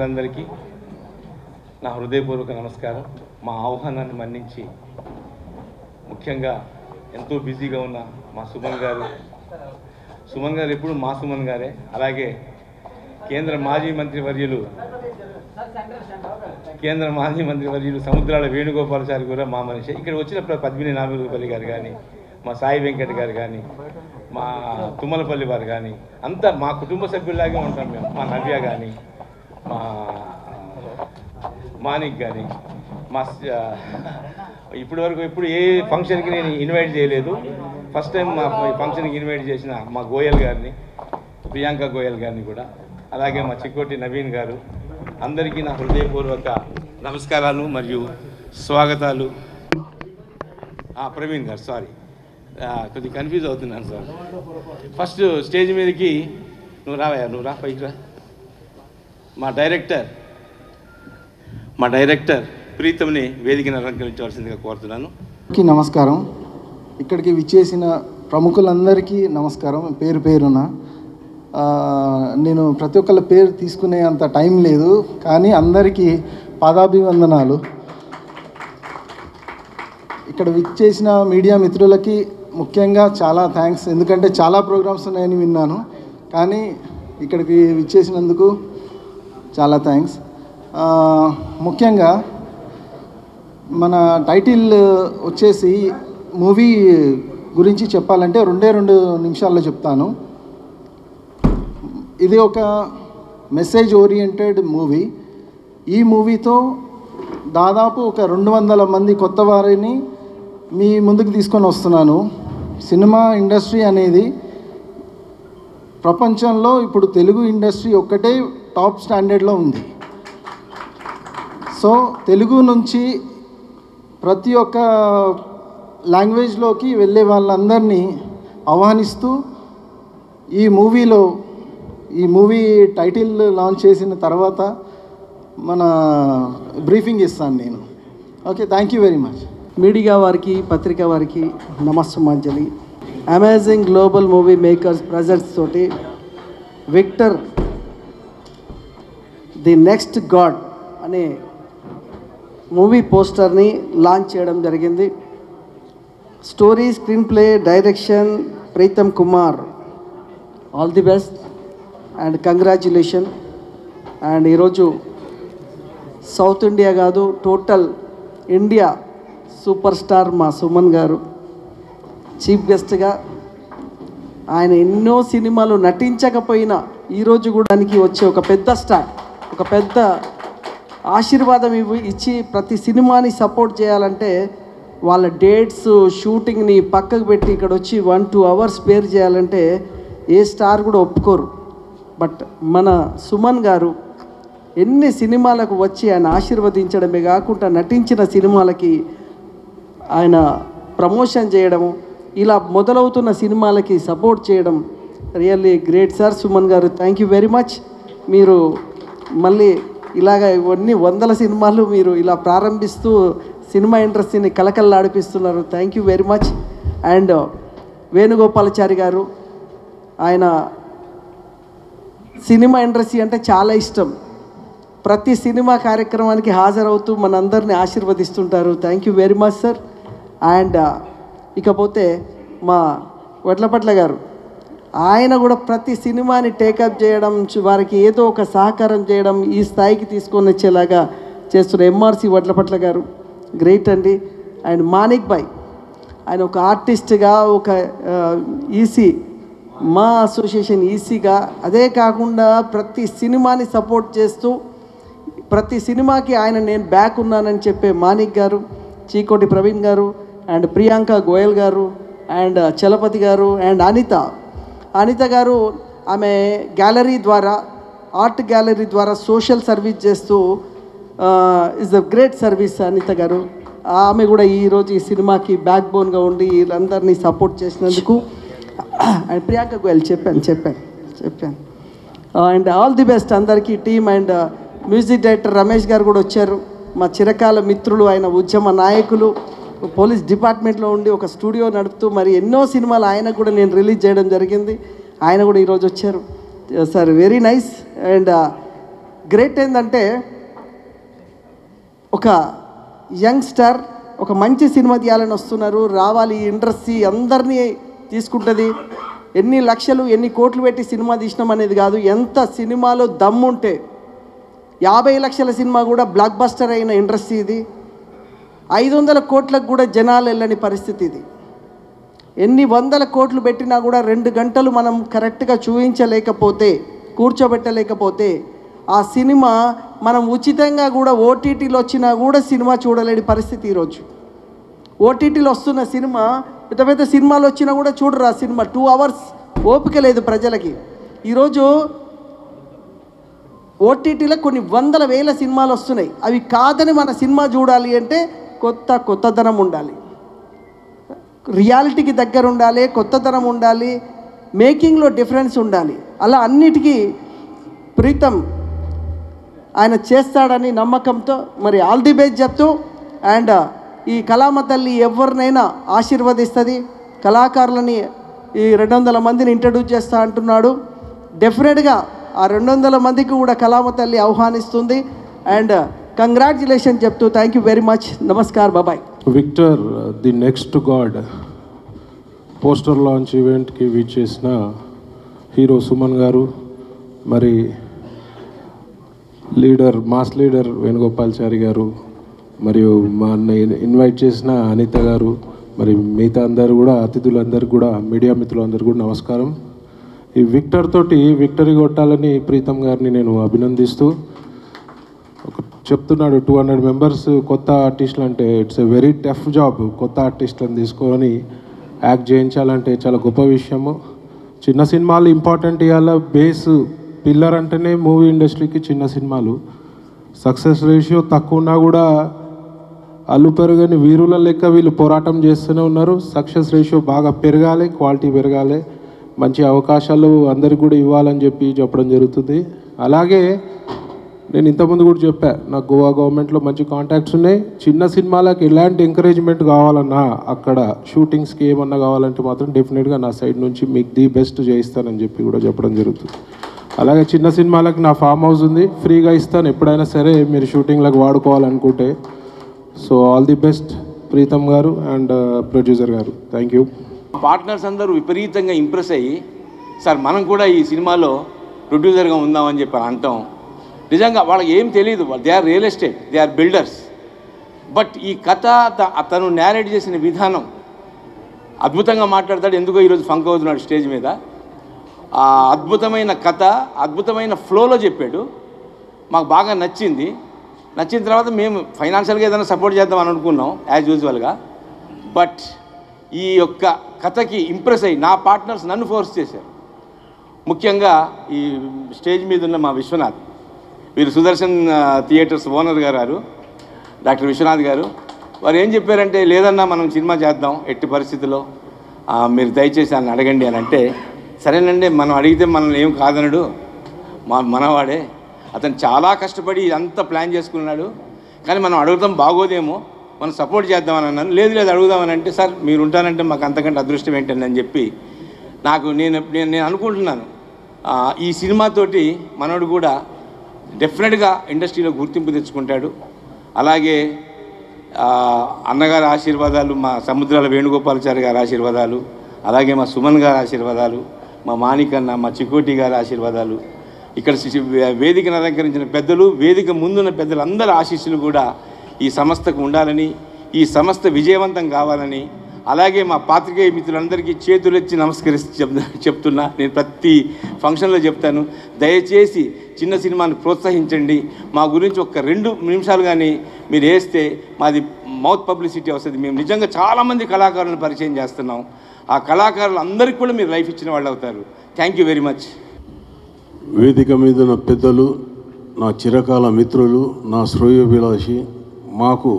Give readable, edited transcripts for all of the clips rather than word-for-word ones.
అందరికీ నా హృదయపూర్వక నమస్కారం. మా ఆహ్వానాన్ని మన్నించి ముఖ్యంగా ఎంతో బిజీగా ఉన్న మా సుమన్ గారు ఎప్పుడు మా సుమన్ గారే, అలాగే కేంద్ర మాజీ మంత్రివర్యులు సముద్రాల వేణుగోపాలచారి కూడా మా మనిషి. ఇక్కడ వచ్చిన పద్మిని నాగూరుపల్లి గారు కానీ, మా సాయి వెంకట్ గారు కానీ, మా తుమ్మలపల్లి వారు కానీ, అంతా మా కుటుంబ సభ్యుల్లాగే ఉంటాం మేము. మా నవ్య కానీ, మా మానిక్ కానీ, మా ఇప్పటి వరకు ఎప్పుడు ఏ ఫంక్షన్కి నేను ఇన్వైట్ చేయలేదు. ఫస్ట్ టైం మా ఫంక్షన్కి ఇన్వైట్ చేసిన మా గోయల్ గారిని, ప్రియాంక గోయల్ గారిని కూడా, అలాగే మా చిక్కోటి నవీన్ గారు, అందరికీ నా హృదయపూర్వక నమస్కారాలు మరియు స్వాగతాలు. ప్రవీణ్ గారు, సారీ కొద్దిగా కన్ఫ్యూజ్ అవుతున్నాను సార్. ఫస్ట్ స్టేజ్ మీదకి నువ్వు రా పైకి రా. మా డైరెక్టర్ ప్రీతంని వేదికను అలంకరించవలసిందిగా కోరుతున్నాను. నమస్కారం. ఇక్కడికి విచ్చేసిన ప్రముఖులందరికీ నమస్కారం పేరు పేరున. నేను ప్రతి ఒక్కళ్ళ పేరు తీసుకునే అంత టైం లేదు, కానీ అందరికీ పాదాభివందనాలు. ఇక్కడ విచ్చేసిన మీడియా మిత్రులకి ముఖ్యంగా చాలా థ్యాంక్స్. ఎందుకంటే చాలా ప్రోగ్రామ్స్ ఉన్నాయని విన్నాను, కానీ ఇక్కడికి విచ్చేసినందుకు చాలా థ్యాంక్స్. ముఖ్యంగా మన టైటిల్ వచ్చేసి మూవీ గురించి చెప్పాలంటే 2 నిమిషాల్లో చెప్తాను. ఇది ఒక మెసేజ్ ఓరియంటెడ్ మూవీ. ఈ మూవీతో దాదాపు ఒక 200 మంది కొత్త వారిని మీ ముందుకు తీసుకొని వస్తున్నాను. సినిమా ఇండస్ట్రీ అనేది ప్రపంచంలో ఇప్పుడు తెలుగు ఇండస్ట్రీ ఒక్కటే టాప్ స్టాండర్డ్లో ఉంది. సో తెలుగు నుంచి ప్రతి ఒక్క లాంగ్వేజ్లోకి వెళ్ళే వాళ్ళందరినీ ఆహ్వానిస్తూ ఈ మూవీ టైటిల్ లాంచ్ చేసిన తర్వాత మన బ్రీఫింగ్ ఇస్తాను నేను. Okay, thank you very much. Media వారికి, పత్రికా వారికి నమస్సుమాంజలి. Amazing global movie makers presents తోటి విక్టర్ ది నెక్స్ట్ గాడ్ అనే మూవీ పోస్టర్ని లాంచ్ చేయడం జరిగింది. Story, screenplay, direction Preetam Kumar. All the best and congratulation. And ఈరోజు సౌత్ ఇండియా కాదు, టోటల్ ఇండియా సూపర్ స్టార్ మా సుమన్ గారు చీఫ్ గెస్ట్గా. ఆయన ఎన్నో సినిమాలు నటించకపోయినా ఈరోజు కూడా దానికి వచ్చే ఒక పెద్ద స్టార్, ఒక పెద్ద ఆశీర్వాదం ఇచ్చి ప్రతి సినిమాని సపోర్ట్ చేయాలంటే వాళ్ళ డేట్స్, షూటింగ్ని పక్కకు పెట్టి ఇక్కడ వచ్చి 1-2 అవర్స్ స్పేర్ చేయాలంటే ఏ స్టార్ కూడా ఒప్పుకోరు. బట్ మన సుమన్ గారు ఎన్ని సినిమాలకు వచ్చి ఆయన ఆశీర్వదించడమే కాకుండా నటించిన సినిమాలకి ఆయన ప్రమోషన్ చేయడము, ఇలా మొదలవుతున్న సినిమాలకి సపోర్ట్ చేయడం రియల్లీ గ్రేట్ సార్. సుమన్ గారు, థ్యాంక్ యూ వెరీ మచ్. మీరు మళ్ళీ ఇలాగ ఇవన్నీ 100 సినిమాలు మీరు ఇలా ప్రారంభిస్తూ సినిమా ఇండస్ట్రీని కలకల్లాడిపిస్తున్నారు. Thank you very much. And Venugopalachari గారు, ఆయన సినిమా ఇండస్ట్రీ అంటే చాలా ఇష్టం. ప్రతి సినిమా కార్యక్రమానికి హాజరవుతూ మనందరినీ ఆశీర్వదిస్తుంటారు. Thank you very much sir. And ఇకపోతే మా వడ్లపట్ల గారు, ఆయన కూడా ప్రతి సినిమాని టేకప్ చేయడం, వారికి ఏదో ఒక సహకారం చేయడం, ఈ స్థాయికి తీసుకొని వచ్చేలాగా చేస్తున్న ఎంఆర్సి వడ్లపట్ల గారు గ్రేట్ అండి. అండ్ మానిక్ భాయ్, ఆయన ఒక ఆర్టిస్ట్గా, ఒక ఈసీ, మా అసోసియేషన్ ఈసీగా, అదే కాకుండా ప్రతి సినిమాని సపోర్ట్ చేస్తూ ప్రతి సినిమాకి ఆయన నేను బ్యాక్ ఉన్నానని చెప్పే మానిక్ గారు, చీకోటి ప్రవీణ్ గారు, అండ్ ప్రియాంక గోయల్ గారు, అండ్ చలపతి గారు, అండ్ అనిత గారు, ఆమె గ్యాలరీ ద్వారా, ఆర్ట్ గ్యాలరీ ద్వారా సోషల్ సర్వీస్ చేస్తూ is a great service Anitha గారు. ఆమె కూడా ఈరోజు ఈ సినిమాకి బ్యాక్ బోన్గా ఉండి వీళ్ళందరినీ సపోర్ట్ చేసినందుకు. అండ్ ప్రియాంక గోయల్ చెప్పాను. అండ్ ఆల్ ది బెస్ట్ అందరికీ team. And music director Ramesh గారు కూడా వచ్చారు, మా చిరకాల మిత్రులు, ఆయన ఉద్యమ నాయకులు, పోలీస్ డిపార్ట్మెంట్లో ఉండి ఒక స్టూడియో నడుపుతూ మరి ఎన్నో సినిమాలు ఆయనకు కూడా నేను రిలీజ్ చేయడం జరిగింది. ఆయన కూడా ఈరోజు వచ్చారు sir. Very nice. And great ఏంటంటే ఒక యంగ్స్టర్ ఒక మంచి సినిమా తీయాలని వస్తున్నారు, రావాలి ఇండస్ట్రీ అందరినీ తీసుకుంటుంది. ఎన్ని లక్షలు ఎన్ని కోట్లు పెట్టి సినిమా తీసినాం అనేది కాదు, ఎంత సినిమాలో దమ్ముంటే 50 లక్షల సినిమా కూడా బ్లాక్ బస్టర్ అయిన ఇండస్ట్రీ ఇది. 500 కోట్లకు కూడా జనాలు వెళ్ళని పరిస్థితి ఇది. ఎన్ని 100 కోట్లు పెట్టినా కూడా 2 గంటలు మనం కరెక్ట్గా చూపించలేకపోతే, కూర్చోబెట్టలేకపోతే ఆ సినిమా మనం ఉచితంగా కూడా ఓటీటీలో వచ్చినా కూడా సినిమా చూడలేని పరిస్థితి ఈరోజు. ఓటీటీలో వస్తున్న సినిమా పెద్ద పెద్ద సినిమాలు వచ్చినా కూడా చూడరు ఆ సినిమా. 2 అవర్స్ ఓపిక లేదు ప్రజలకి. ఈరోజు ఓటీటీలో కొన్ని 100,000 సినిమాలు వస్తున్నాయి. అవి కాదని మన సినిమా చూడాలి అంటే కొత్తదనం ఉండాలి, రియాలిటీకి దగ్గర ఉండాలి, కొత్తదనం ఉండాలి, మేకింగ్లో డిఫరెన్స్ ఉండాలి. అలా అన్నిటికీ ప్రీతం ఆయన చేస్తాడని నమ్మకంతో మరి ఆల్ ది బెస్ట్ చెప్తూ, అండ్ ఈ కళామ తల్లి ఎవరినైనా ఆశీర్వదిస్తుంది. కళాకారులని ఈ 200 మందిని ఇంట్రడ్యూస్ చేస్తా అంటున్నాడు. డెఫినెట్గా ఆ 200 మందికి కూడా కళామ తల్లి ఆహ్వానిస్తుంది. అండ్ కంగ్రాచులేషన్ చెప్తూ థ్యాంక్ యూ వెరీ మచ్. నమస్కార్, బాబాయ్. Victor the next god poster launch ఈవెంట్కి విచ్చేసిన హీరో సుమన్ గారు, మరి మాస్ లీడర్ వేణుగోపాల్చారి గారు, మరియు మా ఇన్వైట్ చేసిన అనిత గారు, మరి మిగతా అందరూ కూడా అతిథులందరికీ కూడా మీడియా మిత్రులందరూ కూడా నమస్కారం. ఈ విక్టర్ తోటి విక్టరీ కొట్టాలని ప్రీతం గారిని నేను అభినందిస్తూ చెప్తున్నాడు. 200 మెంబర్స్ కొత్త ఆర్టిస్టులు అంటే it's a very tough job. కొత్త ఆర్టిస్టులను తీసుకొని యాక్ట్ చేయించాలంటే చాలా గొప్ప విషయము. చిన్న సినిమాలు ఇంపార్టెంట్ ఇవ్వాల. బేస్ పిల్లర్ అంటేనే మూవీ ఇండస్ట్రీకి చిన్న సినిమాలు. సక్సెస్ రేషియో తక్కువ ఉన్నా కూడా అల్లు పెరగని వీరుల లెక్క వీళ్ళు పోరాటం చేస్తూనే ఉన్నారు. సక్సెస్ రేషియో బాగా పెరగాలి, క్వాలిటీ పెరగాలి, మంచి అవకాశాలు అందరికి కూడా ఇవ్వాలని చెప్పడం జరుగుతుంది. అలాగే నేను ఇంతకుముందు కూడా చెప్పా, నాకు గోవా గవర్నమెంట్లో మంచి కాంటాక్ట్స్ ఉన్నాయి. చిన్న సినిమాలకు ఎలాంటి ఎంకరేజ్మెంట్ కావాలన్నా, అక్కడ షూటింగ్స్కి ఏమన్నా కావాలంటే మాత్రం డెఫినెట్గా నా సైడ్ నుంచి మీకు ది బెస్ట్ చేయిస్తానని కూడా చెప్పడం జరుగుతుంది. అలాగే చిన్న సినిమాలకు నా ఫామ్ హౌస్ ఉంది, ఫ్రీగా ఇస్తాను ఎప్పుడైనా సరే మీరు షూటింగ్లకు వాడుకోవాలనుకుంటే. So all the best Preetam గారు అండ్ ప్రొడ్యూసర్ గారు. Thank you. పార్ట్నర్స్ అందరూ విపరీతంగా ఇంప్రెస్ అయ్యి, సార్ మనం కూడా ఈ సినిమాలో ప్రొడ్యూసర్గా ఉందామని చెప్పి అంటాం. నిజంగా వాళ్ళకి ఏం తెలియదు, they are real estate, they are builders. But ఈ కథ తను నేరేట్ చేసిన విధానం అద్భుతంగా మాట్లాడతాడు. ఎందుకో ఈరోజు ఫంక్ అవుతున్నాడు స్టేజ్ మీద. ఆ అద్భుతమైన కథ అద్భుతమైన ఫ్లోలో చెప్పాడు, మాకు బాగా నచ్చింది. నచ్చిన తర్వాత మేము ఫైనాన్షియల్గా ఏదైనా సపోర్ట్ చేద్దామని అనుకున్నాం యాజ్ యూజువల్గా. బట్ ఈ యొక్క కథకి ఇంప్రెస్ అయ్యి నా పార్ట్నర్స్ నన్ను ఫోర్స్ చేశారు. ముఖ్యంగా ఈ స్టేజ్ మీద ఉన్న మా విశ్వనాథ్, వీరు సుదర్శన్ థియేటర్స్ ఓనర్ గారు డాక్టర్ విశ్వనాథ్ గారు, వారు ఏం చెప్పారంటే, లేదన్నా మనం సినిమా చేద్దాం ఎట్టి పరిస్థితిలో, మీరు దయచేసి ఆయన అడగండి అని అంటే, సరేనండి మనం అడిగితే మనల్ని ఏం కాదనడు, మనవాడే, అతను చాలా కష్టపడి ఇదంతా ప్లాన్ చేసుకున్నాడు, కానీ మనం అడుగుతాం బాగోదేమో, మనం సపోర్ట్ చేద్దామని అన్నాను. లేదు అడుగుదామని అంటే, సార్ మీరు ఉంటానంటే మాకు అంతకంటే అదృష్టం ఏంటని అని చెప్పి నేను అనుకుంటున్నాను ఈ సినిమాతోటి మనోడు కూడా డెఫినెట్గా ఇండస్ట్రీలో గుర్తింపు తెచ్చుకుంటాడు. అలాగే అన్నగారి ఆశీర్వాదాలు, మా సముద్రాల వేణుగోపాలాచారి గారి ఆశీర్వాదాలు, అలాగే మా సుమన్ గారి ఆశీర్వాదాలు, మా మాణికన్న, మా చికోటి గారి ఆశీర్వాదాలు, ఇక్కడ వేదికను అలంకరించిన పెద్దలు, వేదిక ముందున్న పెద్దలందరి ఆశీస్సులు కూడా ఈ సంస్థకు ఉండాలని, ఈ సంస్థ విజయవంతం కావాలని, అలాగే మా పాత్రికేయ మిత్రులందరికీ చేతులెత్తి చెప్తున్నా. నేను ప్రతి ఫంక్షన్లో చెప్తాను, దయచేసి చిన్న సినిమాని ప్రోత్సహించండి. మా గురించి ఒక 2 నిమిషాలు కానీ మీరు వేస్తే మాది మౌత్ పబ్లిసిటీ వస్తుంది. మేము నిజంగా చాలామంది కళాకారులను పరిచయం చేస్తున్నాం. ఆ కళాకారులందరికీ కూడా మీరు లైఫ్ ఇచ్చిన వాళ్ళు అవుతారు. Thank you very much. వేదిక మీద ఉన్న పెద్దలు, నా చిరకాల మిత్రులు, నా శ్రేయోభిలాషి, మాకు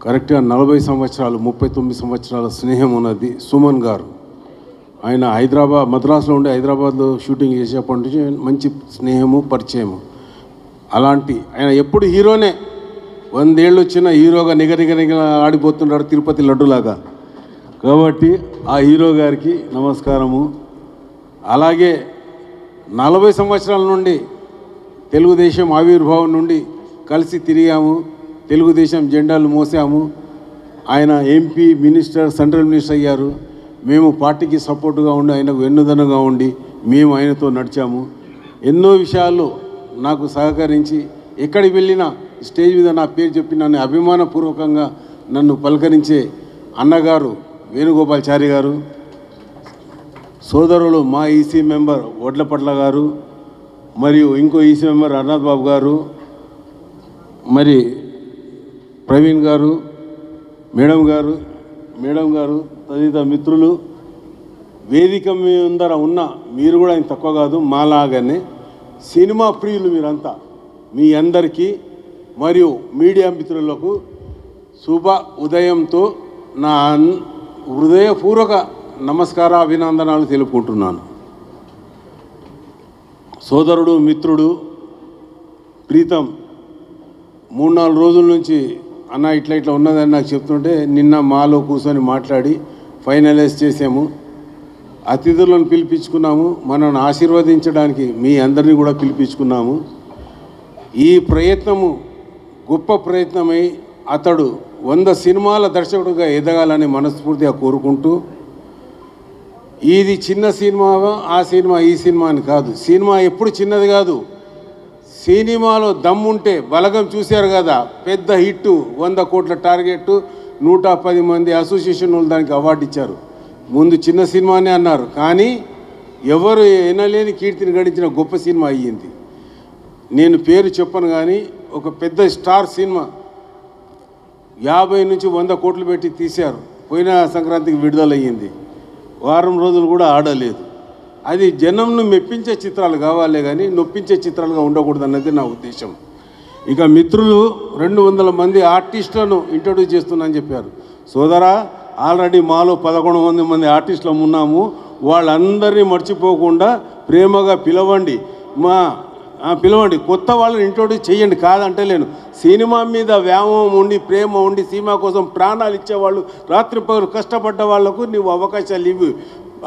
కరెక్ట్గా 40 సంవత్సరాలు 39 సంవత్సరాల స్నేహం ఉన్నది సుమన్ గారు. ఆయన మద్రాసులో ఉండి హైదరాబాద్లో షూటింగ్ చేసేప్పటి నుంచి మంచి స్నేహము, పరిచయము. అలాంటి ఆయన ఎప్పుడు హీరోనే, 100 ఏళ్ళు వచ్చిన హీరోగా నిగనిగ ఆడిపోతున్నాడు తిరుపతి లడ్డులాగా. కాబట్టి ఆ హీరో గారికి నమస్కారము. అలాగే 40 సంవత్సరాల నుండి తెలుగుదేశం ఆవిర్భావం నుండి కలిసి తిరిగాము, తెలుగుదేశం జెండాలు మోసాము. ఆయన ఎంపీ, మినిస్టర్, సెంట్రల్ మినిస్టర్ అయ్యారు. మేము పార్టీకి సపోర్టుగా ఉండి, ఆయనకు వెన్నుదన్నుగా ఉండి మేము ఆయనతో నడిచాము. ఎన్నో విషయాల్లో నాకు సహకరించి ఎక్కడికి వెళ్ళినా స్టేజ్ మీద నా పేరు చెప్పి నన్ను అభిమానపూర్వకంగా నన్ను పలకరించే అన్నగారు వేణుగోపాల్చారి గారు, సోదరులు మా ఈసీ మెంబర్ వడ్లపట్ల గారు, మరియు ఇంకో ఈసీ మెంబర్ అర్నాథ్ బాబు గారు, మరి ప్రవీణ్ గారు, మేడం గారు తదితర మిత్రులు, వేదిక ముందర ఉన్న మీరు కూడా ఆయన తక్కువ కాదు, మాలాగానే సినిమా ప్రియులు మీరంతా. మీ అందరికీ మరియు మీడియా మిత్రులకు శుభ ఉదయంతో నా హృదయపూర్వక నమస్కార అభినందనాలు తెలుపుకుంటున్నాను. సోదరుడు, మిత్రుడు ప్రీతం 3-4 రోజుల నుంచి అన్న ఇట్లా ఉన్నదని నాకు చెప్తుంటే నిన్న మాలో కూర్చొని మాట్లాడి ఫైనలైజ్ చేసాము. అతిథులను పిలిపించుకున్నాము, మనల్ని ఆశీర్వదించడానికి మీ అందరినీ కూడా పిలిపించుకున్నాము. ఈ ప్రయత్నము గొప్ప ప్రయత్నమై అతడు 100 సినిమాల దర్శకుడిగా ఎదగాలని మనస్ఫూర్తిగా కోరుకుంటూ, ఇది చిన్న సినిమా, ఆ సినిమా, ఈ సినిమా అని కాదు. సినిమా ఎప్పుడు చిన్నది కాదు. సినిమాలో దమ్ముంటే బలగం చూశారు కదా, పెద్ద హిట్, 100 కోట్ల టార్గెట్, 110 మంది అసోసియేషన్ వాళ్ళు దానికి అవార్డు ఇచ్చారు. ముందు చిన్న సినిమానే అన్నారు, కానీ ఎవరు ఎనలేని కీర్తిని గడించిన గొప్ప సినిమా అయ్యింది. నేను పేరు చెప్పను కానీ ఒక పెద్ద స్టార్ సినిమా 50 నుంచి 100 కోట్లు పెట్టి తీశారు. పోయిన సంక్రాంతికి విడుదలయ్యింది. వారం రోజులు కూడా ఆడలేదు. అది జనంను మెప్పించే చిత్రాలు కావాలే కానీ నొప్పించే చిత్రాలుగా ఉండకూడదు అన్నది నా ఉద్దేశం. ఇక మిత్రులు 200 మంది ఆర్టిస్టులను ఇంట్రొడ్యూస్ చేస్తున్నానని చెప్పారు. సోదరా, ఆల్రెడీ మాలో 11 మంది ఆర్టిస్టులు ఉన్నాము. వాళ్ళందరినీ మర్చిపోకుండా ప్రేమగా పిలవండి, పిలవండి, కొత్త వాళ్ళని ఇంట్రొడ్యూస్ చేయండి, కాదంటలేను. సినిమా మీద వ్యామోహం ఉండి, ప్రేమ ఉండి, సినిమా కోసం ప్రాణాలు ఇచ్చేవాళ్ళు, రాత్రి పగలు కష్టపడ్డ వాళ్లకు నువ్వు అవకాశాలు ఇవ్వు.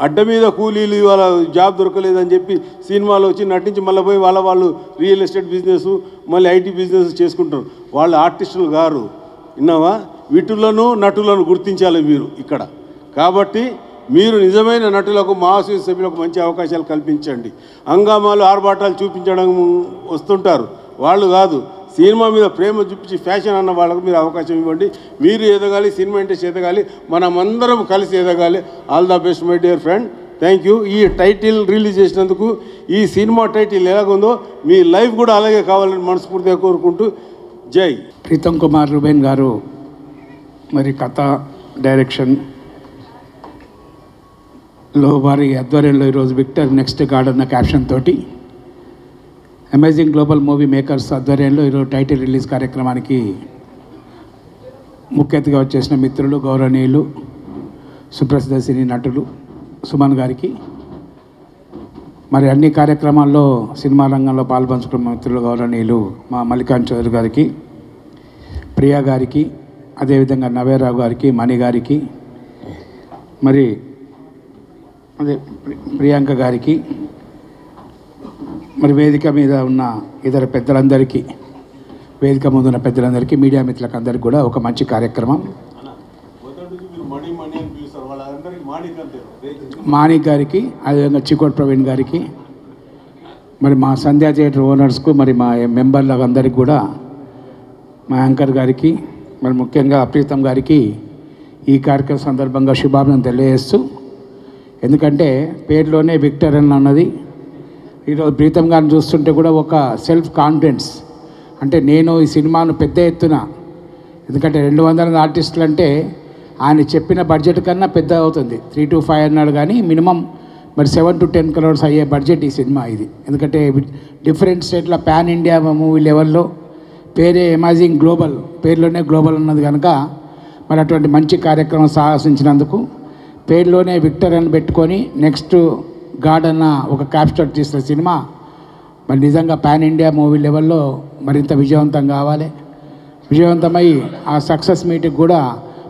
అడ్డ మీద కూలీలు ఇవాళ జాబ్ దొరకలేదని చెప్పి సినిమాలో వచ్చి నటించి మళ్ళీ పోయి వాళ్ళు రియల్ ఎస్టేట్ బిజినెస్, మళ్ళీ ఐటీ బిజినెస్ చేసుకుంటారు. వాళ్ళు ఆర్టిస్టులు గారు, విన్నావా? వీటులను నటులను గుర్తించాలి మీరు ఇక్కడ. కాబట్టి మీరు నిజమైన నటులకు, మా అసోసియేషన్ సభ్యులకు మంచి అవకాశాలు కల్పించండి. హంగామాలు, ఆర్భాటాలు చూపించడం వస్తుంటారు, వాళ్ళు కాదు. సినిమా మీద ప్రేమ చూపించి ఫ్యాషన్ అన్న వాళ్ళకు మీరు అవకాశం ఇవ్వండి. మీరు ఎదగాలి, సినిమా ఇండస్ట్రీ ఎదగాలి, మనమందరం కలిసి ఎదగాలి. All the best my dear friend, thank you. ఈ టైటిల్ రిలీజ్ చేసినందుకు, ఈ సినిమా టైటిల్ ఎలాగుందో మీ లైఫ్ కూడా అలాగే కావాలని మనస్ఫూర్తిగా కోరుకుంటూ జై. ప్రీతం కుమార్ రూబెన్ గారు మరి కథ, డైరెక్షన్లో వారి ఆధ్వర్యంలో ఈరోజు విక్టర్ నెక్స్ట్ గాడ్ అన్న క్యాప్షన్ తోటి అమేజింగ్ గ్లోబల్ మూవీ మేకర్స్ ఆధ్వర్యంలో ఈరోజు టైటిల్ రిలీజ్ కార్యక్రమానికి ముఖ్య అతిథిగా వచ్చేసిన మిత్రులు, గౌరవనీయులు, సుప్రసిద్ధ సినీ నటులు సుమన్ గారికి, మరి అన్ని కార్యక్రమాల్లో సినిమా రంగంలో పాల్పంచుకున్న మిత్రులు గౌరవనీయులు మా మల్లికార్జున చౌదరి గారికి, ప్రియా గారికి, అదేవిధంగా నవేరావు గారికి, మణి గారికి, మరి అదే ప్రియాంక గారికి, మరి వేదిక మీద ఉన్న ఇతర పెద్దలందరికీ, వేదిక ముందు ఉన్న పెద్దలందరికీ, మీడియా మిత్రులకు అందరికీ కూడా ఒక మంచి కార్యక్రమం. మాణిక్ గారికి, అదేవిధంగా చికోట్ ప్రవీణ్ గారికి, మరి మా సంధ్యా థియేటర్ ఓనర్స్కు, మరి మా మెంబర్లకు అందరికీ కూడా, మా యాంకర్ గారికి, మరి ముఖ్యంగా ప్రీతం గారికి ఈ కార్యక్రమం సందర్భంగా శుభాభినందనలు తెలియజేస్తూ, ఎందుకంటే పేరులోనే విక్టర్ అని అన్నది. ఈరోజు ప్రీతం గారిని చూస్తుంటే కూడా ఒక సెల్ఫ్ కాన్ఫిడెన్స్, అంటే నేను ఈ సినిమాను పెద్ద ఎత్తున, ఎందుకంటే 200 ఆర్టిస్టులు అంటే ఆయన చెప్పిన బడ్జెట్ కన్నా పెద్ద అవుతుంది. 3 to 5 అన్నాడు, కానీ మినిమం మరి 7 to 10 crores అయ్యే బడ్జెట్ ఈ సినిమా ఇది. ఎందుకంటే డిఫరెంట్ స్టేట్ల పాన్ ఇండియా మూవీ లెవెల్లో పేరే అమేజింగ్ గ్లోబల్, పేరులోనే గ్లోబల్ అన్నది కనుక మరి అటువంటి మంచి కార్యక్రమం సాహసించినందుకు, పేరులోనే విక్టర్ అని పెట్టుకొని నెక్స్ట్ గాడ్ అన్న ఒక క్యాప్స్టర్ తీసిన సినిమా మరి నిజంగా పాన్ ఇండియా మూవీ లెవెల్లో మరింత విజయవంతం కావాలి. విజయవంతమై ఆ సక్సెస్ మీట్కి కూడా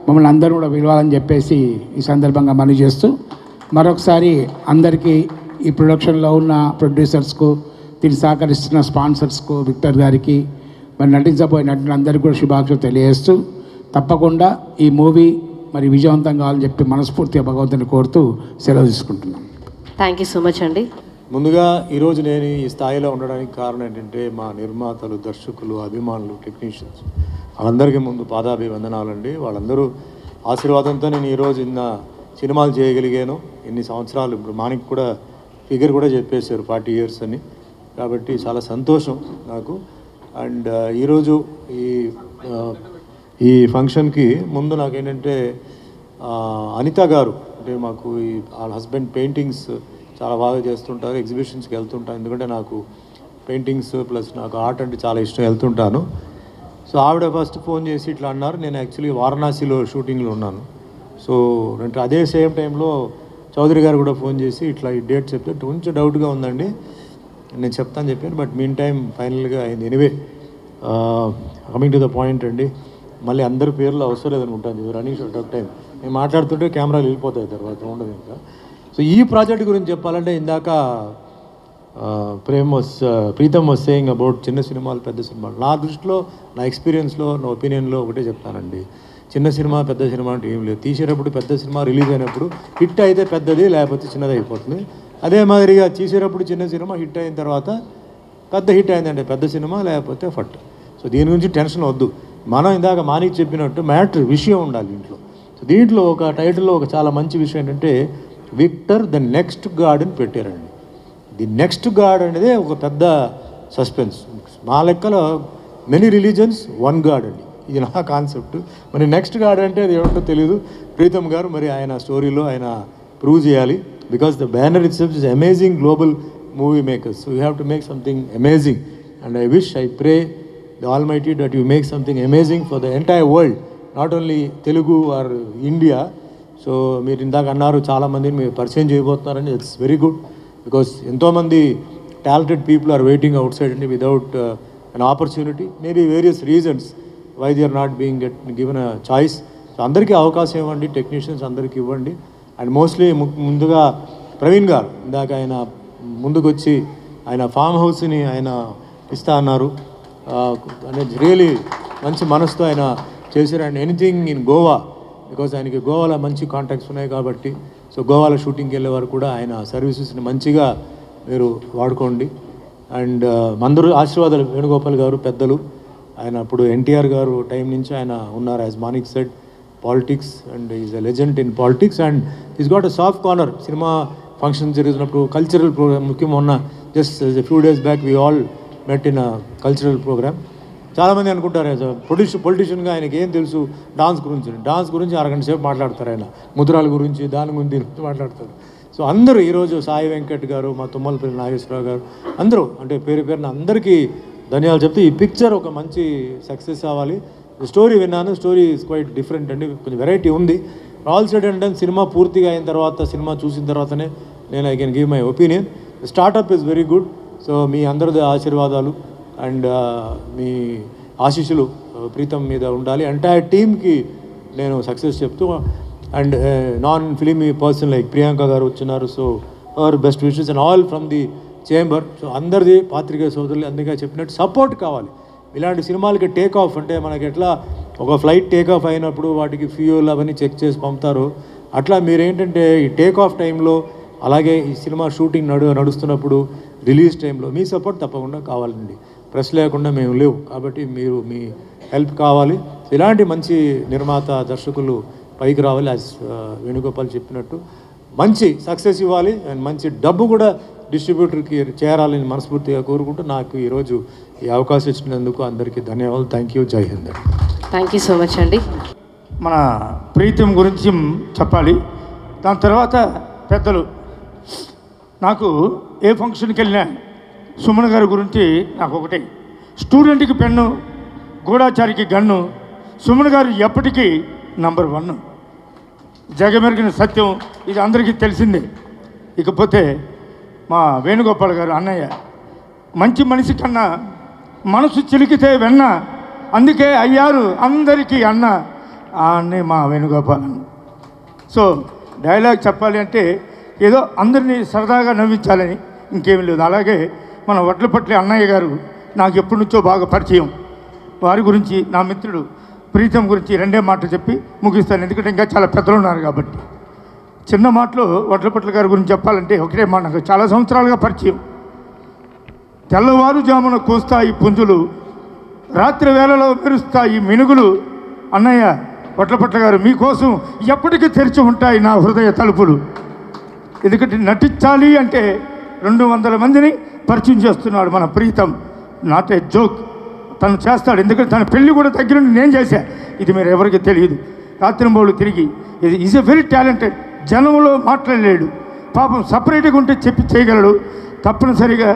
మమ్మల్ని అందరూ కూడా పిలవాలని చెప్పేసి ఈ సందర్భంగా మనవి చేస్తూ, మరొకసారి అందరికీ ఈ ప్రొడక్షన్లో ఉన్న ప్రొడ్యూసర్స్కు, దీన్ని సహకరిస్తున్న స్పాన్సర్స్కు, విక్టర్ గారికి, మరి నటించబోయే నటులందరికీ కూడా శుభాకాంక్షలు తెలియజేస్తూ తప్పకుండా ఈ మూవీ మరి విజయవంతం కావాలని చెప్పి మనస్ఫూర్తిగా భగవంతుని కోరుతూ సెలవు తీసుకుంటున్నాం. థ్యాంక్ యూ సో మచ్ అండి. ముందుగా ఈరోజు నేను ఈ స్థాయిలో ఉండడానికి కారణం ఏంటంటే మా నిర్మాతలు, దర్శకులు, అభిమానులు, టెక్నీషియన్స్ వాళ్ళందరికీ ముందు పాదాభివందనాలండి. వాళ్ళందరూ ఆశీర్వాదంతో నేను ఈరోజు ఇన్న సినిమాలు చేయగలిగాను. ఇన్ని సంవత్సరాలు, ఇప్పుడు మానికి కూడా ఫిగర్ కూడా చెప్పేశారు 40 years అని, కాబట్టి చాలా సంతోషం నాకు. అండ్ ఈరోజు ఈ ఫంక్షన్కి ముందు నాకేంటంటే అనిత గారు అంటే మాకు వాళ్ళ హస్బెండ్ పెయింటింగ్స్ చాలా బాగా చేస్తుంటారు, ఎగ్జిబిషన్స్కి వెళ్తుంటాను. ఎందుకంటే నాకు పెయింటింగ్స్ ప్లస్ నాకు ఆర్ట్ అంటే చాలా ఇష్టం, వెళ్తుంటాను. సో ఆవిడ ఫస్ట్ ఫోన్ చేసి ఇట్లా అన్నారు. నేను యాక్చువల్లీ వారణాసిలో షూటింగ్లో ఉన్నాను. సో అంటే అదే సేమ్ టైంలో చౌదరి గారు కూడా ఫోన్ చేసి ఇట్లా ఈ డేట్ చెప్తే కొంచెం డౌట్గా ఉందండి, నేను చెప్తాను చెప్పాను. బట్ మీన్ టైం ఫైనల్గా అయింది. Anyway coming to the point అండి, మళ్ళీ అందరి పేర్లు అవసరం లేదనుకుంటాను. రన్నింగ్ షార్ట్ ఆఫ్ టైం నేను మాట్లాడుతుంటే కెమెరాలు వెళ్ళిపోతాయి, తర్వాత ఉండదు ఇంకా. సో ఈ ప్రాజెక్ట్ గురించి చెప్పాలంటే ఇందాక ప్రీతం వాస్ సేయింగ్ అబౌట్ చిన్న సినిమాలు, పెద్ద సినిమాలు. నా దృష్టిలో, నా ఎక్స్పీరియన్స్లో, నా ఒపీనియన్లో ఒకటే చెప్తానండి, చిన్న సినిమా పెద్ద సినిమా అంటే ఏం లేదు. తీసేటప్పుడు పెద్ద సినిమా రిలీజ్ అయినప్పుడు హిట్ అయితే పెద్దది, లేకపోతే చిన్నది అయిపోతుంది. అదే మాదిరిగా తీసేటప్పుడు చిన్న సినిమా హిట్ అయిన తర్వాత పెద్ద హిట్ అయిందంటే పెద్ద సినిమా, లేకపోతే ఫట్. సో దీని గురించి టెన్షన్ వద్దు. మనం ఇందాక మానికి చెప్పినట్టు మ్యాటర్ విషయం ఉండాలి ఇంట్లో. సో దీంట్లో ఒక టైటిల్లో ఒక చాలా మంచి విషయం ఏంటంటే విక్టర్ ద నెక్స్ట్ గాడ్ అని పెట్టారండి. ది నెక్స్ట్ గాడ్ అనేది ఒక పెద్ద సస్పెన్స్. మా లెక్కలో మెనీ రిలీజన్స్ వన్ గాడ్ అండి, ఇది నా కాన్సెప్ట్. మరి నెక్స్ట్ గాడ్ అంటే అది ఏమిటో తెలియదు. ప్రీతం గారు మరి ఆయన స్టోరీలో ఆయన ప్రూవ్ చేయాలి. Because the banner itself is amazing global movie makers. So you have to make something amazing. And I wish, I pray the almighty that you make something amazing for the entire world, not only Telugu or India. So మీరు ఇందాక అన్నారు చాలామందిని మీరు పరిచయం చేయబోతున్నారని, it's very good. Because ఎంతోమంది talented people are waiting outside అండి without an opportunity, maybe various reasons why they are not being given a choice. So అందరికీ అవకాశం ఇవ్వండి, టెక్నీషియన్స్ అందరికీ ఇవ్వండి. అండ్ మోస్ట్లీ ముందుగా ప్రవీణ్ గారు ఇందాక ఆయన ముందుకు వచ్చి ఆయన ఫామ్ హౌస్ని ఆయన ఇస్తా అన్నారు. అనేది రియలీ మంచి మనసుతో ఆయన చేశారు. And anything in Goa, because ఆయనకి గోవాలో మంచి కాంటాక్ట్స్ ఉన్నాయి కాబట్టి, సో గోవాలో షూటింగ్కి వెళ్ళే వారు కూడా ఆయన సర్వీసెస్ని మంచిగా మీరు వాడుకోండి. అండ్ అందరూ ఆశీర్వాదాలు. వేణుగోపాల్ గారు పెద్దలు, ఆయన అప్పుడు ఎన్టీఆర్ గారు టైం నుంచి ఆయన ఉన్నారు. As Manik said, politics and is a legend in politics. And is got a soft corner. Cinema function జరిగినప్పుడు కల్చరల్ ప్రోగ్రామ్, ముఖ్యంగా ఉన్న just few days back we all met in a cultural programme. చాలామంది అనుకుంటారు as పొలిటీషియన్గా ఆయనకి ఏం తెలుసు dance గురించి అరగంట సేపు మాట్లాడతారు. ఆయన ముద్రాల గురించి, దాని గురించి మాట్లాడతారు. సో అందరూ ఈరోజు సాయి వెంకట్ గారు, మా తుమ్మలపల్లి నాగేశ్వరరావు గారు, అందరూ అంటే పేరు పేరున అందరికీ ధన్యవాదాలు చెప్తే ఈ పిక్చర్ ఒక మంచి సక్సెస్ అవ్వాలి. స్టోరీ విన్నాను, స్టోరీ ఈజ్ క్వైట్ డిఫరెంట్ అండి, కొంచెం వెరైటీ ఉంది. ఆల్ సైడ్ అంటే సినిమా పూర్తిగా అయిన తర్వాత, సినిమా చూసిన తర్వాతనే నేను I can give my opinion. Startup is very good. So మీ అందరిది ఆశీర్వాదాలు అండ్ మీ ఆశీస్సులు ప్రీతం మీద ఉండాలి. ఎంటైర్ టీమ్కి నేను సక్సెస్ చెప్తూ, and non filmy person like Priyanka గారు వచ్చినారు. So our best wishes and all from the chamber. So అందరిది పాత్రికేయ సోదరులు అందుకే చెప్పినట్టు సపోర్ట్ కావాలి. ఇలాంటి సినిమాలకి టేక్ ఆఫ్ అంటే మనకి ఎట్లా ఒక ఫ్లైట్ టేక్ ఆఫ్ అయినప్పుడు వాటికి ఫ్యూయల్ అవన్నీ చెక్ చేసి పంపుతారు, అట్లా మీరేంటంటే ఈ టేక్ ఆఫ్ టైంలో, అలాగే ఈ సినిమా షూటింగ్ నడుస్తున్నప్పుడు, రిలీజ్ టైంలో మీ సపోర్ట్ తప్పకుండా కావాలండి. ప్రెస్ లేకుండా మేము లేవు, కాబట్టి మీరు మీ హెల్ప్ కావాలి. ఇలాంటి మంచి నిర్మాత, దర్శకులు పైకి రావాలి. యాజ్ వేణుగోపాల్ చెప్పినట్టు మంచి సక్సెస్ ఇవ్వాలి అండ్ మంచి డబ్బు కూడా డిస్ట్రిబ్యూటర్కి చేరాలని మనస్ఫూర్తిగా కోరుకుంటూ నాకు ఈరోజు ఈ అవకాశం ఇచ్చినందుకు అందరికీ ధన్యవాదాలు. Thank you. Jai Hind. Thank you so much అండి. మన ప్రీతం గురించి చెప్పాలి. దాని తర్వాత పెద్దలు, నాకు ఏ ఫంక్షన్కి వెళ్ళినా సుమన్ గారి గురించి నాకు ఒకటే, స్టూడెంట్కి పెన్ను, గూఢాచారికి గన్ను, సుమన్ గారు ఎప్పటికీ నంబర్ 1. జగమెరిగిన సత్యం, ఇది అందరికీ తెలిసిందే. ఇకపోతే మా వేణుగోపాల్ గారు అన్నయ్య, మంచి మనిషి కన్నా మనసు చిలికితే వెన్న, అందుకే అయ్యారు అందరికీ అన్న అన్నే మా వేణుగోపాల్. సో డైలాగ్ చెప్పాలి అంటే ఏదో అందరినీ సరదాగా నవ్వించాలని, ఇంకేమీ లేదు. అలాగే మన వడ్లపట్లి అన్నయ్య గారు నాకు ఎప్పటి నుంచో బాగా పరిచయం. వారి గురించి నా మిత్రుడు ప్రీతం గురించి రెండే మాటలు చెప్పి ముగిస్తాను, ఎందుకంటే ఇంకా చాలా పెద్దలు ఉన్నారు కాబట్టి. చిన్న మాటలో వడ్లపట్ల గారి గురించి చెప్పాలంటే ఒకటే మాట, నాకు చాలా సంవత్సరాలుగా పరిచయం. తెల్లవారుజామున కూస్తాయి పుంజులు, రాత్రి వేళలో మెరుస్తాయి మినుగులు. అన్నయ్య వడ్లపట్ల గారు మీకోసం ఎప్పటికీ తెరిచి ఉంటాయి నా హృదయ తలుపులు. ఎందుకంటే నటించాలి అంటే 200 మందిని పరిచయం చేస్తున్నాడు మన ప్రీతం. నాట్ ఏ జోక్, తను చేస్తాడు. ఎందుకంటే తన పెళ్ళి కూడా దగ్గరుండి నేను చేశా, ఇది మీరు ఎవరికి తెలియదు. రాత్రింబోళ్ళు తిరిగి ఇది ఈజ్ ఎ వెరీ టాలెంటెడ్, జనంలో మాట్లాడలేడు, పాపం సపరేట్గా ఉంటే చెప్పి చేయగలడు. తప్పనిసరిగా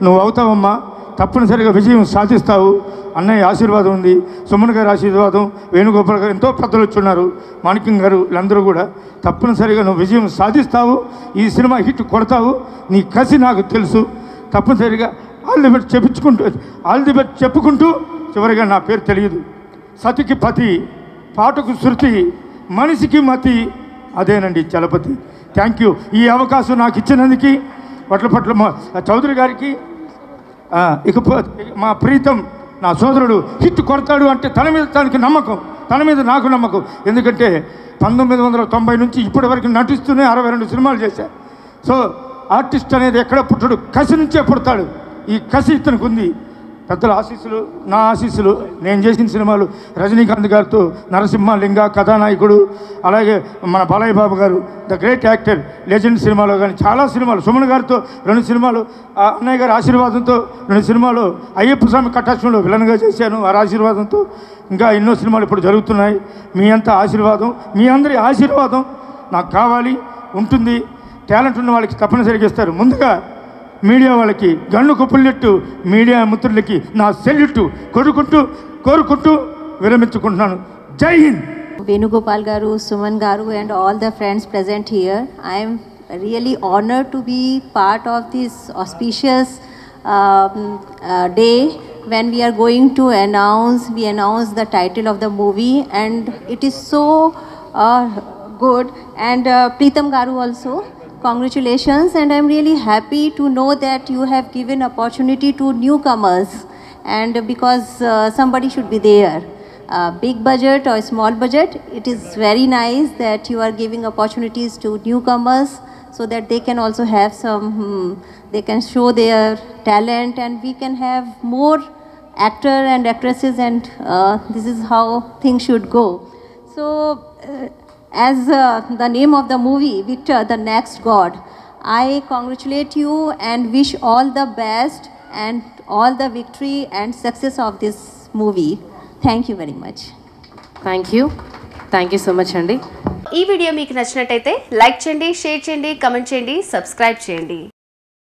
నువ్వు అవుతావమ్మా, తప్పనిసరిగా విజయం సాధిస్తావు. అన్నయ్య ఆశీర్వాదం ఉంది, సుమన్ గారి ఆశీర్వాదం, వేణుగోపాల్ గారు, ఎంతో పెద్దలు వచ్చున్నారు, మాణిక్యం గారు, వీళ్ళందరూ కూడా. తప్పనిసరిగా నువ్వు విజయం సాధిస్తావు, ఈ సినిమా హిట్ కొడతావు, నీ కసి నాకు తెలుసు. తప్పనిసరిగా ఆల్ ది బెస్ట్ చెప్పుకుంటూ చివరిగా నా పేరు తెలియదు. సతికి పతి, పాటకు శృతి, మనిషికి మతి, అదేనండి చలపతి. Thank you. ఈ అవకాశం నాకు ఇచ్చినందుకు వడ్లపట్ల చౌదరి గారికి, ఇకపోతే మా ప్రీతం నా సోదరుడు హిట్ కొడతాడు అంటే తన మీద తనకి నమ్మకం, తన మీద నాకు నమ్మకం. ఎందుకంటే 1990 నుంచి ఇప్పటి వరకు నటిస్తూనే 62 సినిమాలు చేశారు. సో ఆర్టిస్ట్ అనేది ఎక్కడ పుట్టడు, కసి నుంచే పుడతాడు. ఈ కసి ఇతనికి ఉంది. పెద్దల ఆశీస్సులు, నా ఆశీస్సులు. నేను చేసిన సినిమాలు రజనీకాంత్ గారితో నరసింహలింగ కథానాయకుడు, అలాగే మన బాలయ్య బాబు గారు ద గ్రేట్ యాక్టర్ లెజెండ్ సినిమాలో కానీ చాలా సినిమాలు, సుమన్ గారితో 2 సినిమాలు, అన్నయ్య గారి ఆశీర్వాదంతో 2 సినిమాలు, అయ్యప్ప స్వామి కటాక్షంలో విలన్గా చేశాను వారి ఆశీర్వాదంతో. ఇంకా ఎన్నో సినిమాలు ఇప్పుడు జరుగుతున్నాయి. మీ అంత ఆశీర్వాదం, మీ అందరి ఆశీర్వాదం నాకు కావాలి, ఉంటుంది. టాలెంట్ ఉన్న వాళ్ళకి తప్పనిసరిగా ఇస్తారు. ముందుగా మీడియా వాళ్ళకి గన్ను కొప్పులెట్టు, మీడియా మిత్రులకి నా సెల్యూట్ కోరుకుంటూ విరమించుకుంటున్నాను. జై Hind. Venugopal Garu, Suman Garu and all the friends present here. I am really honored to be part of this auspicious day when we are going to announce the title of the movie, and it is so good. And Pritam Garu also, congratulations, and I'm really happy to know that you have given opportunity to newcomers, and because somebody should be there. Big budget or small budget, it is very nice that you are giving opportunities to newcomers so that they can also have some, they can show their talent, and we can have more actor and actresses, and this is how things should go. So as the name of the movie, Victor, the Next God, I congratulate you and wish all the best and all the victory and success of this movie. Thank you very much. Thank you so much అండి. ఈ video మీకు నచ్చినట్టయితే like చేయండి, share చేయండి, comment చేయండి, subscribe చేయండి.